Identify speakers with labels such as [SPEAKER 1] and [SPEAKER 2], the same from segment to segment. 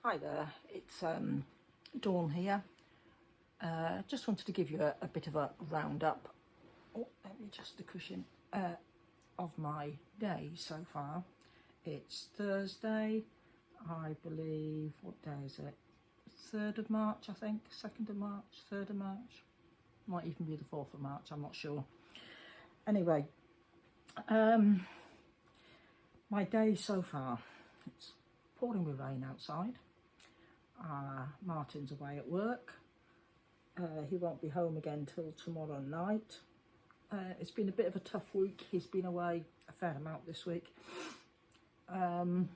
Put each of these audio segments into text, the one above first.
[SPEAKER 1] Hi there, it's Dawn here. Just wanted to give you a bit of a roundup. Oh, let me adjust the cushion. Of my day so far. It's Thursday, I believe. What day is it? 3rd of March, I think. 2nd of March, 3rd of March. Might even be the 4th of March, I'm not sure. Anyway, my day so far. It's pouring with rain outside. Martin's away at work. He won't be home again till tomorrow night. It's been a bit of a tough week. He's been away a fair amount this week. I've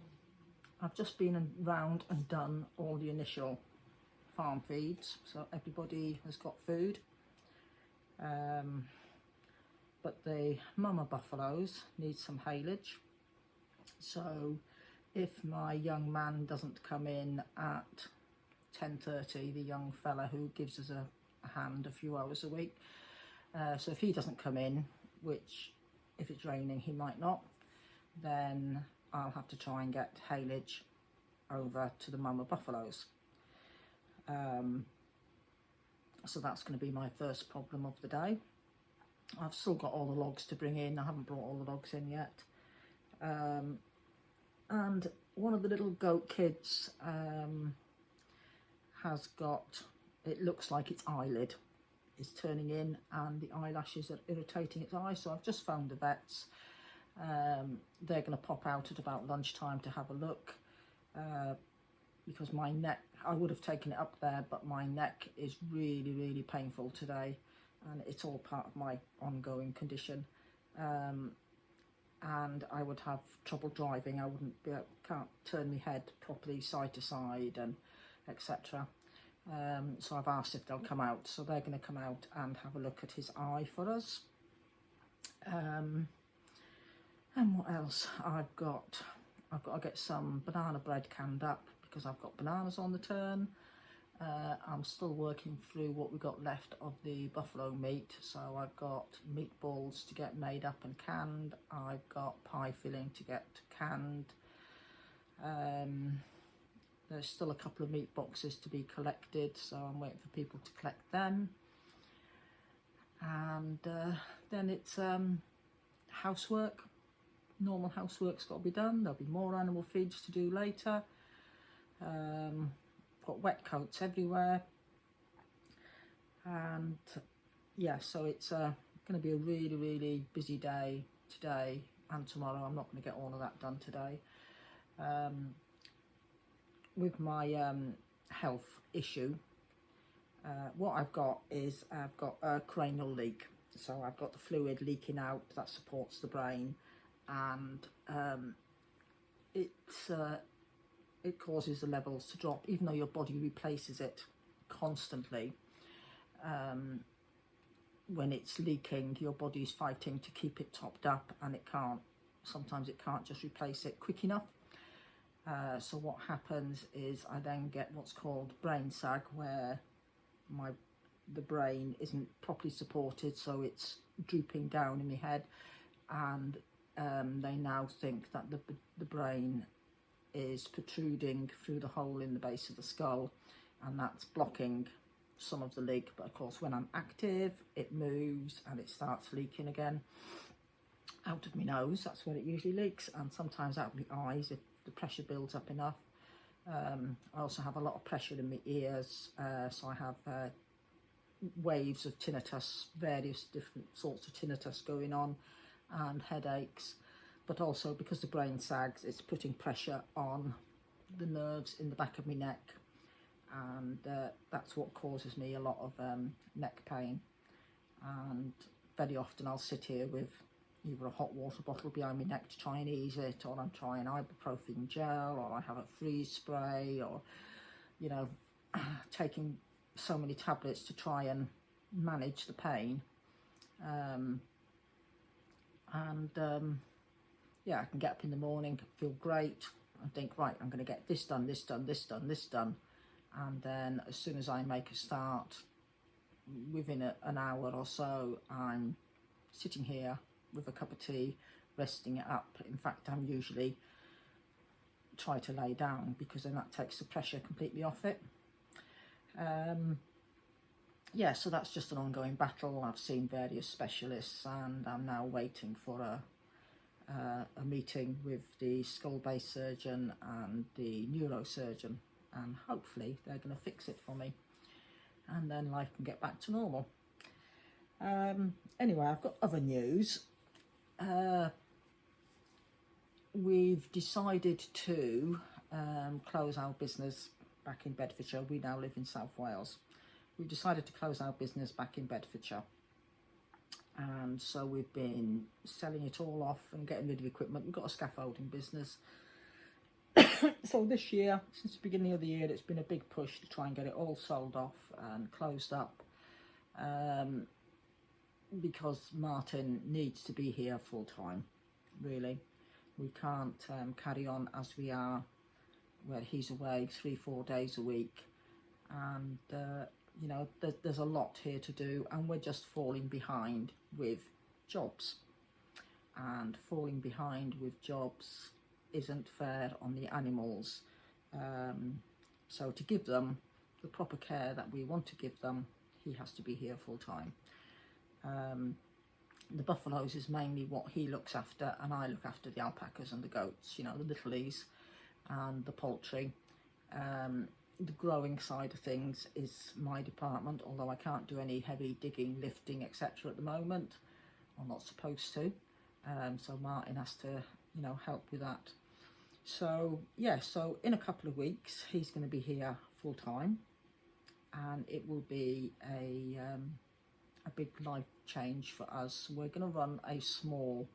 [SPEAKER 1] just been around and done all the initial farm feeds, so everybody has got food. But the mama buffaloes need some haylage. So if my young man doesn't come in at 10:30, the young fella who gives us a hand a few hours a week, so if he doesn't come in, which if it's raining he might not, then I'll have to try and get haylage over to the mama buffaloes. So that's going to be my first problem of the day. I've still got all the logs to bring in. I haven't brought all the logs in yet. And one of the little goat kids has got, it looks like its eyelid is turning in and the eyelashes are irritating its eyes. So I've just phoned the vets. They're going to pop out at about lunchtime to have a look, because my neck, I would have taken it up there, but my neck is really painful today, and it's all part of my ongoing condition. And I would have trouble driving. I wouldn't be, can't turn my head properly side to side and etc. So I've asked if they'll come out. So they're going to come out and have a look at his eye for us. And what else? I've got to get some banana bread canned up because I've got bananas on the turn. I'm still working through what we got left of the buffalo meat. So I've got meatballs to get made up and canned. I've got pie filling to get canned. There's still a couple of meat boxes to be collected, so I'm waiting for people to collect them. And then it's housework. Normal housework's got to be done. There'll be more animal feeds to do later. Got wet coats everywhere, and yeah, so it's going to be a really busy day today and tomorrow. I'm not going to get all of that done today. With my health issue, what I've got is I've got a cranial leak. So I've got the fluid leaking out that supports the brain, and it causes the levels to drop, even though your body replaces it constantly. When it's leaking, your body's fighting to keep it topped up, and it can't. Sometimes it can't just replace it quick enough. So what happens is I then get what's called brain sag, where the brain isn't properly supported, so it's drooping down in my head, and they now think that the brain is protruding through the hole in the base of the skull, and that's blocking some of the leak. But of course, when I'm active, it moves and it starts leaking again out of my nose. That's where it usually leaks, and sometimes out of my eyes if the pressure builds up enough. I also have a lot of pressure in my ears, so I have waves of tinnitus, various different sorts of tinnitus going on, and headaches. But also because the brain sags, it's putting pressure on the nerves in the back of my neck, and that's what causes me a lot of neck pain. And very often I'll sit here with either a hot water bottle behind my neck to try and ease it, or I'm trying ibuprofen gel, or I have a freeze spray, or, you know, taking so many tablets to try and manage the pain. Yeah, I can get up in the morning, feel great, and think, right, I'm going to get this done, this done, this done, this done. And then as soon as I make a start, within an hour or so, I'm sitting here with a cup of tea, resting it up. In fact, I'm usually try to lay down, because then that takes the pressure completely off it. Yeah, so that's just an ongoing battle. I've seen various specialists, and I'm now waiting for a meeting with the skull-base surgeon and the neurosurgeon, and hopefully they're going to fix it for me, and then life can get back to normal. Anyway, I've got other news. We've decided to close our business back in Bedfordshire. We now live in South Wales. We've decided to close our business back in Bedfordshire, and so we've been selling it all off and getting rid of equipment. We've got a scaffolding business. So this year, since the beginning of the year, it's been a big push to try and get it all sold off and closed up, because Martin needs to be here full time, really. We can't carry on as we are, where he's away 3-4 days a week, and you know, there's a lot here to do, and we're just falling behind with jobs, and falling behind with jobs isn't fair on the animals. So to give them the proper care that we want to give them, he has to be here full time. The buffaloes is mainly what he looks after, and I look after the alpacas and the goats, you know, the littlies and the poultry. The growing side of things is my department, although I can't do any heavy digging, lifting, etc. at the moment. I'm not supposed to. So Martin has to, you know, help with that. So yeah, so in a couple of weeks he's going to be here full time, and it will be a big life change for us. We're going to run a small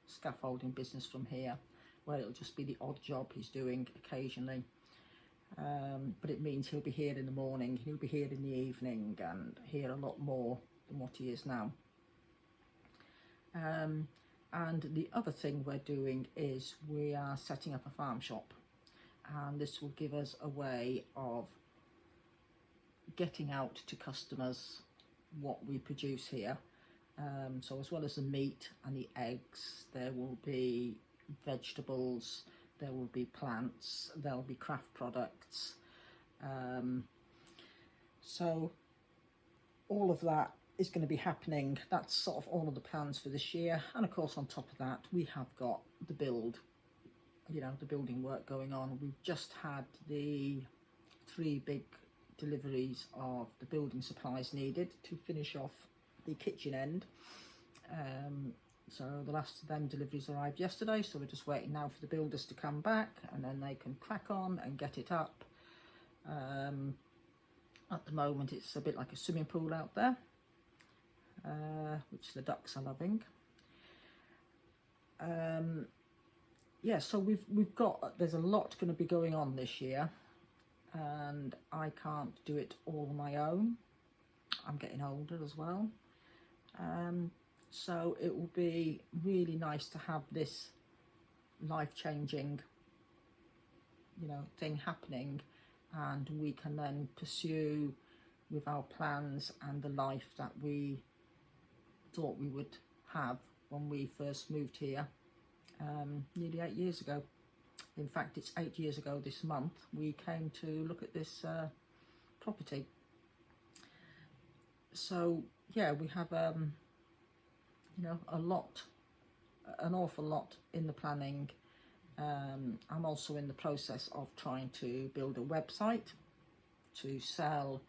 [SPEAKER 1] scaffolding business from here, where it'll just be the odd job he's doing occasionally. But it means he'll be here in the morning, he'll be here in the evening, and here a lot more than what he is now. And the other thing we're doing is we are setting up a farm shop, and this will give us a way of getting out to customers what we produce here. So as well as the meat and the eggs, there will be vegetables, there will be plants, there will be craft products. So all of that is going to be happening. That's sort of all of the plans for this year. And of course, on top of that, we have got the build, you know, the building work going on. We've just had the 3 big deliveries of the building supplies needed to finish off the kitchen end. So the last of them deliveries arrived yesterday, so we're just waiting now for the builders to come back, and then they can crack on and get it up. At the moment it's a bit like a swimming pool out there, which the ducks are loving. Yeah, so we've got, there's a lot going to be going on this year, and I can't do it all on my own. I'm getting older as well. So it will be really nice to have this life-changing, you know, thing happening, and we can then pursue with our plans and the life that we thought we would have when we first moved here nearly 8 years ago. In fact, it's 8 years ago this month we came to look at this property. So yeah, we have you know, an awful lot in the planning. I'm also in the process of trying to build a website to sell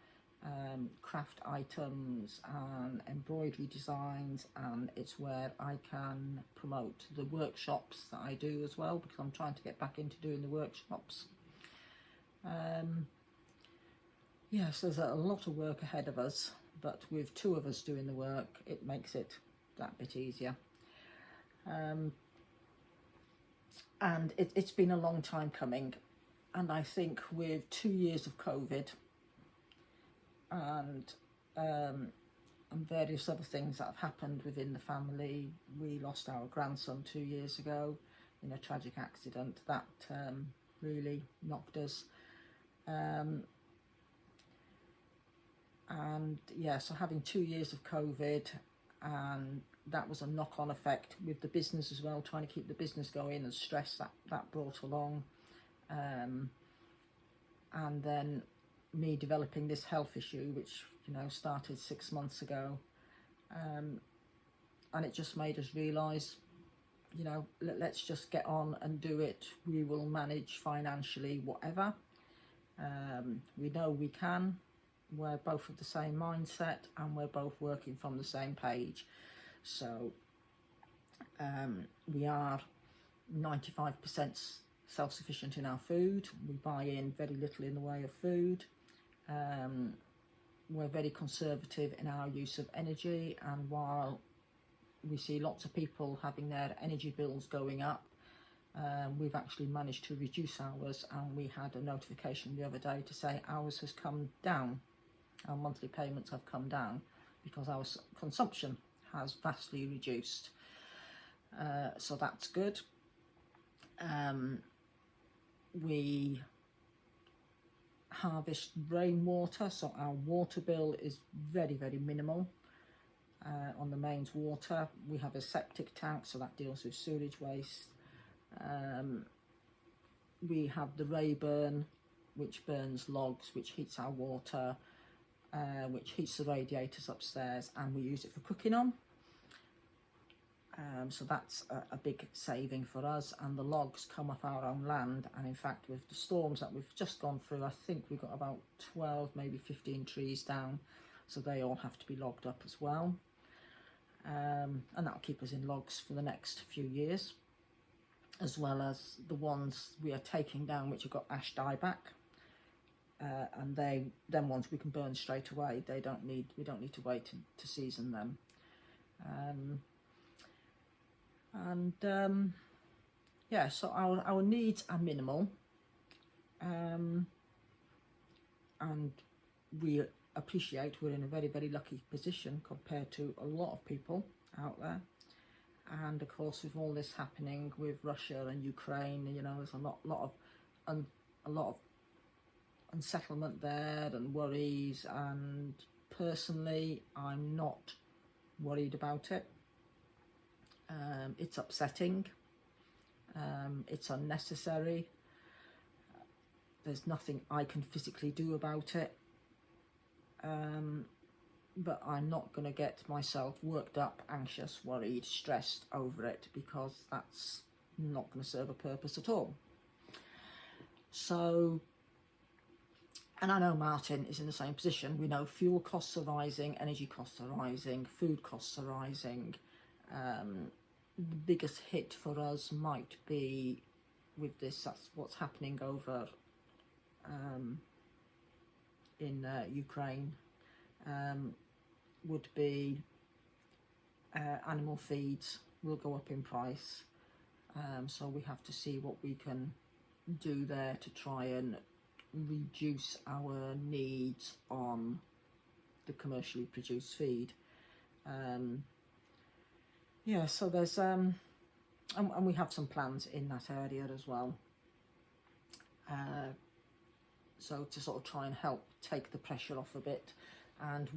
[SPEAKER 1] craft items and embroidery designs, and it's where I can promote the workshops that I do as well, because I'm trying to get back into doing the workshops. Yes, there's a lot of work ahead of us, but with 2 of us doing the work, it makes it that bit easier. And it's been a long time coming, and I think with 2 years of COVID and various other things that have happened within the family, we lost our grandson 2 years ago in a tragic accident that really knocked us. And yeah, so having 2 years of COVID, and that was a knock-on effect with the business as well, trying to keep the business going, and stress that brought along. And then me developing this health issue, which, you know, started 6 months ago, and it just made us realise, you know, let's just get on and do it. We will manage financially, whatever. We know we can. We're both of the same mindset, and we're both working from the same page. So we are 95% self-sufficient in our food. We buy in very little in the way of food. We're very conservative in our use of energy, and while we see lots of people having their energy bills going up, we've actually managed to reduce ours, and we had a notification the other day to say ours has come down. Our monthly payments have come down because our consumption has vastly reduced. So that's good. We harvest rainwater, so our water bill is very, very minimal. On the mains water, we have a septic tank, so that deals with sewage waste. We have the Rayburn, which burns logs, which heats our water, which heats the radiators upstairs, and we use it for cooking on. So that's a big saving for us, and the logs come off our own land, and in fact with the storms that we've just gone through, I think we've got about 12, maybe 15 trees down, so they all have to be logged up as well. And that'll keep us in logs for the next few years, as well as the ones we are taking down which have got ash dieback, and them ones we can burn straight away. We don't need to wait to season them. Yeah, so our needs are minimal, and we appreciate we're in a very, very lucky position compared to a lot of people out there. And of course, with all this happening with Russia and Ukraine, you know, there's a lot of unsettlement there and worries, and personally I'm not worried about it. It's upsetting, it's unnecessary, there's nothing I can physically do about it, but I'm not going to get myself worked up, anxious, worried, stressed over it, because that's not going to serve a purpose at all. So, and I know Martin is in the same position. We know fuel costs are rising, energy costs are rising, food costs are rising. The biggest hit for us might be with this, that's what's happening over in Ukraine, would be animal feeds will go up in price, so we have to see what we can do there to try and reduce our needs on the commercially produced feed. Yeah, so there's and we have some plans in that area as well, so to sort of try and help take the pressure off a bit. And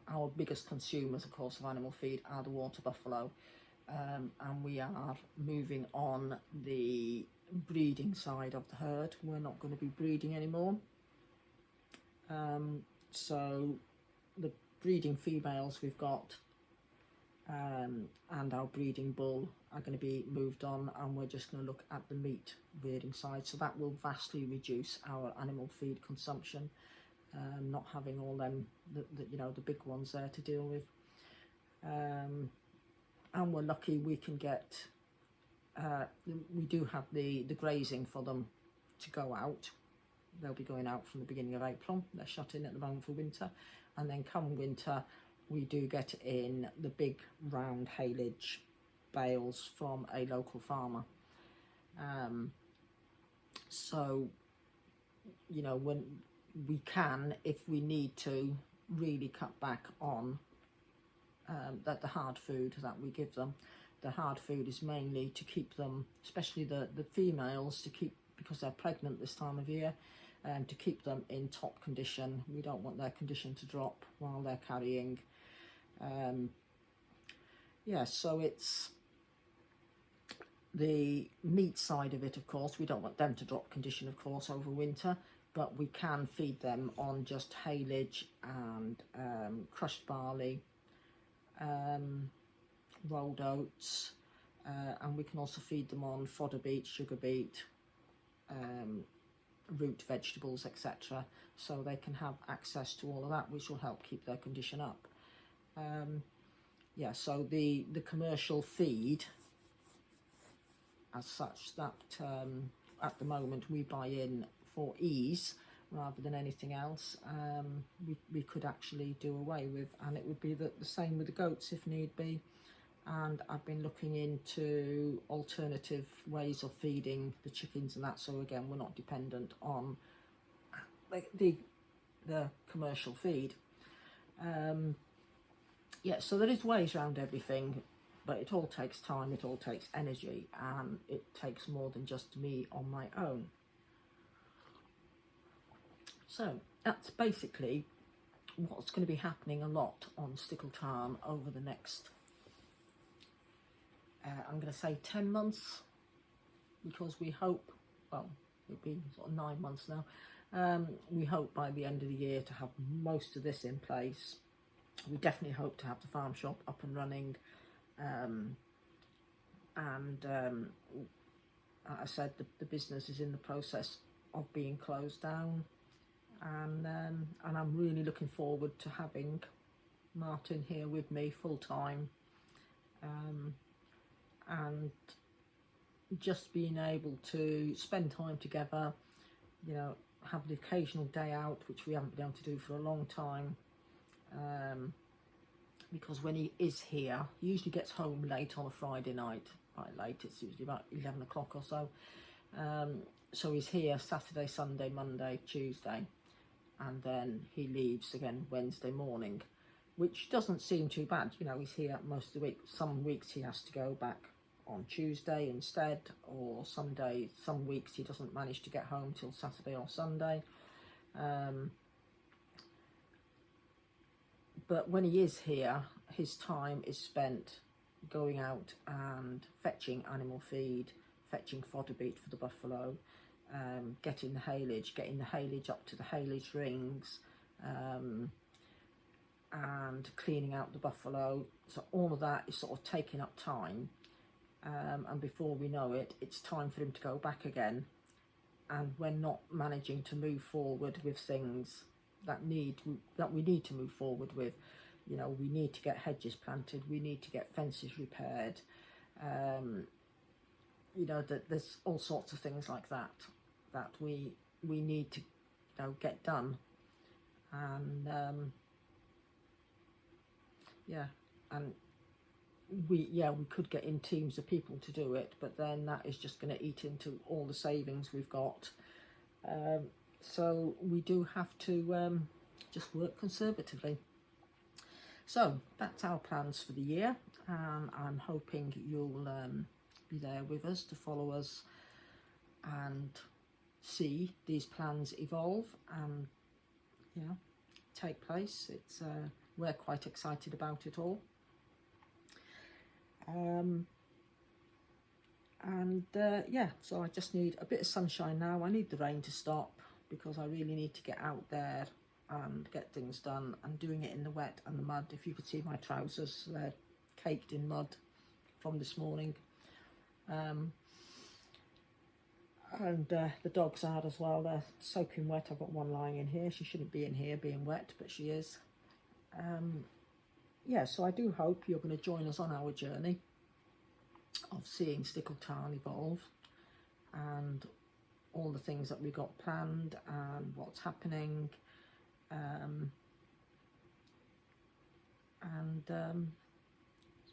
[SPEAKER 1] our biggest consumers, of course, of animal feed are the water buffalo, and we are moving on the breeding side of the herd. We're not going to be breeding anymore, so the breeding females we've got and our breeding bull are going to be moved on, and we're just going to look at the meat rearing side. So that will vastly reduce our animal feed consumption, not having all them the big ones there to deal with. And we're lucky we can get we do have the grazing for them to go out. They'll be going out from the beginning of April. They're shut in at the moment for winter, and then come winter we do get in the big round haylage bales from a local farmer. So, you know, when we can, if we need to, really cut back on the hard food that we give them. The hard food is mainly to keep them, especially the females, to keep, because they're pregnant this time of year, to keep them in top condition. We don't want their condition to drop while they're carrying. Yeah, so it's The meat side of it, of course, we don't want them to drop condition, of course, over winter, but we can feed them on just haylage and crushed barley, rolled oats, and we can also feed them on fodder beet, sugar beet, root vegetables, etc., so they can have access to all of that, which will help keep their condition up. Yeah, so the commercial feed as such, that at the moment we buy in for ease rather than anything else, we could actually do away with, and it would be the same with the goats if need be. And I've been looking into alternative ways of feeding the chickens and that, so again we're not dependent on the commercial feed. Yeah, so there is ways around everything, but it all takes time, it all takes energy, and it takes more than just me on my own. So that's basically what's going to be happening a lot on Stickle Tarn over the next, I'm going to say 10 months, because we hope, well, it'll be sort of 9 months now, we hope by the end of the year to have most of this in place. We definitely hope to have the farm shop up and running, and as I said, the business is in the process of being closed down, and I'm really looking forward to having Martin here with me full time, and just being able to spend time together, you know, have the occasional day out, which we haven't been able to do for a long time. Because when he is here, he usually gets home late on a Friday night, quite late, it's usually about 11 o'clock or so. So he's here Saturday, Sunday, Monday, Tuesday, and then he leaves again Wednesday morning, which doesn't seem too bad. You know, he's here most of the week. Some weeks he has to go back on Tuesday instead, or some days, some weeks he doesn't manage to get home till Saturday or Sunday. But when he is here, his time is spent going out and fetching animal feed, fetching fodder beet for the buffalo, getting the haylage up to the haylage rings, and cleaning out the buffalo. So all of that is sort of taking up time, and before we know it, it's time for him to go back again, and we're not managing to move forward with things that we need to move forward with. You know, we need to get hedges planted, we need to get fences repaired, you know, that there's all sorts of things like that we need to, you know, get done. And yeah, and we could get in teams of people to do it, but then that is just going to eat into all the savings we've got. So we do have to just work conservatively. So that's our plans for the year, and I'm hoping you'll be there with us to follow us and see these plans evolve and, you know, take place. It's we're quite excited about it all. Yeah, so I just need a bit of sunshine now. I need the rain to stop, because I really need to get out there and get things done, and doing it in the wet and the mud. If you could see my trousers, they're caked in mud from this morning. And the dogs are as well, they're soaking wet. I've got one lying in here. She shouldn't be in here being wet, but she is. Yeah, so I do hope you're going to join us on our journey of seeing Stickle Tarn evolve, and all the things that we got planned and what's happening,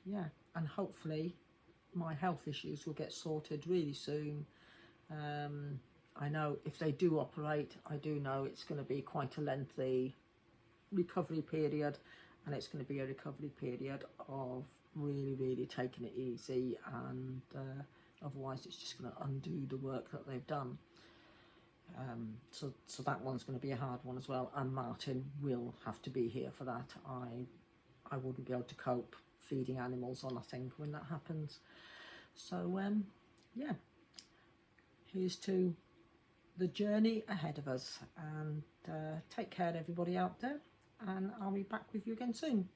[SPEAKER 1] yeah, and hopefully my health issues will get sorted really soon. I know if they do operate, I do know it's going to be quite a lengthy recovery period, and it's going to be a recovery period of really taking it easy, and otherwise it's just going to undo the work that they've done. So that one's going to be a hard one as well, and Martin will have to be here for that. I wouldn't be able to cope feeding animals or nothing when that happens. So yeah, here's to the journey ahead of us, and take care everybody out there, and I'll be back with you again soon.